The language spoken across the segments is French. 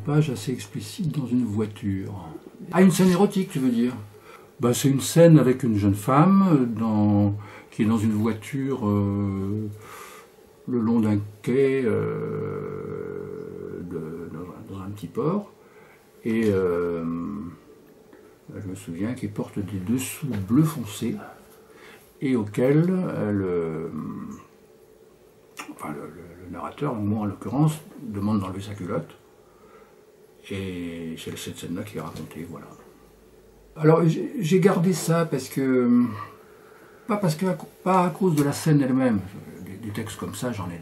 page assez explicite dans une voiture. Ah, une scène érotique, tu veux dire? Bah, c'est une scène avec une jeune femme qui est dans une voiture le long d'un quai dans un petit port. Et je me souviens qu'elle porte des dessous bleu foncé et auquel le narrateur, moi en l'occurrence, demande d'enlever sa culotte. Et c'est cette scène-là qui est racontée, voilà. Alors j'ai gardé ça parce que, pas à cause de la scène elle-même. Des textes comme ça, j'en ai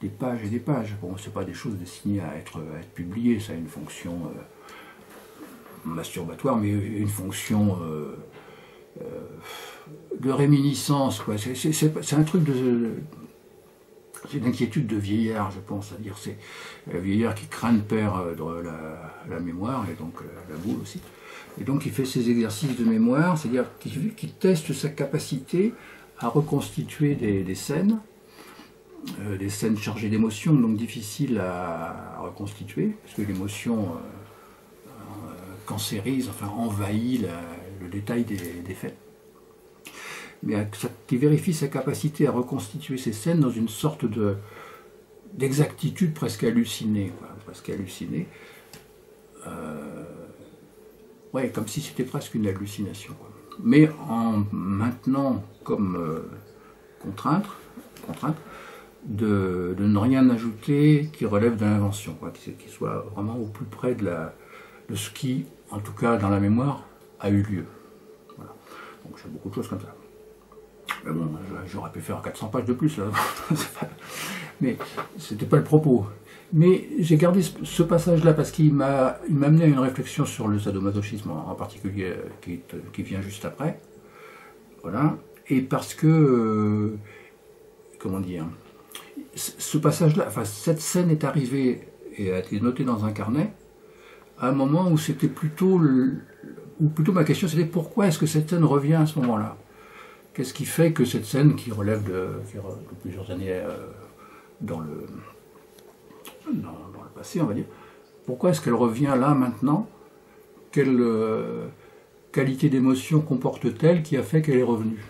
des pages et des pages. Bon, c'est pas des choses destinées à être publiées, ça a une fonction masturbatoire, mais une fonction de réminiscence, quoi. C'est un truc c'est une inquiétude de vieillard, je pense, c'est-à-dire c'est le vieillard qui craint de perdre la mémoire, et donc la boule aussi. Et donc il fait ces exercices de mémoire, c'est-à-dire qu'il teste sa capacité à reconstituer des scènes chargées d'émotions, donc difficiles à reconstituer, parce que l'émotion cancérise, enfin envahit le détail des faits. Mais qui vérifie sa capacité à reconstituer ces scènes dans une sorte d'exactitude presque hallucinée, quoi, presque hallucinée. Ouais, comme si c'était presque une hallucination, quoi. Mais en maintenant comme contrainte de ne rien ajouter qui relève de l'invention, qui soit vraiment au plus près de ce qui, en tout cas dans la mémoire, a eu lieu. Voilà. Donc j'ai beaucoup de choses comme ça. Mais bon, j'aurais pu faire 400 pages de plus, là. Mais c'était pas le propos. Mais j'ai gardé ce passage-là parce qu'il m'a amené à une réflexion sur le sadomasochisme en particulier, qui vient juste après. Voilà. Et parce que, comment dire, ce passage-là, enfin cette scène est arrivée et a été notée dans un carnet à un moment où c'était plutôt ma question c'était pourquoi est-ce que cette scène revient à ce moment-là? Qu'est-ce qui fait que cette scène qui relève de plusieurs années dans le passé, on va dire, pourquoi est-ce qu'elle revient là maintenant? Quelle qualité d'émotion comporte-t-elle qui a fait qu'elle est revenue?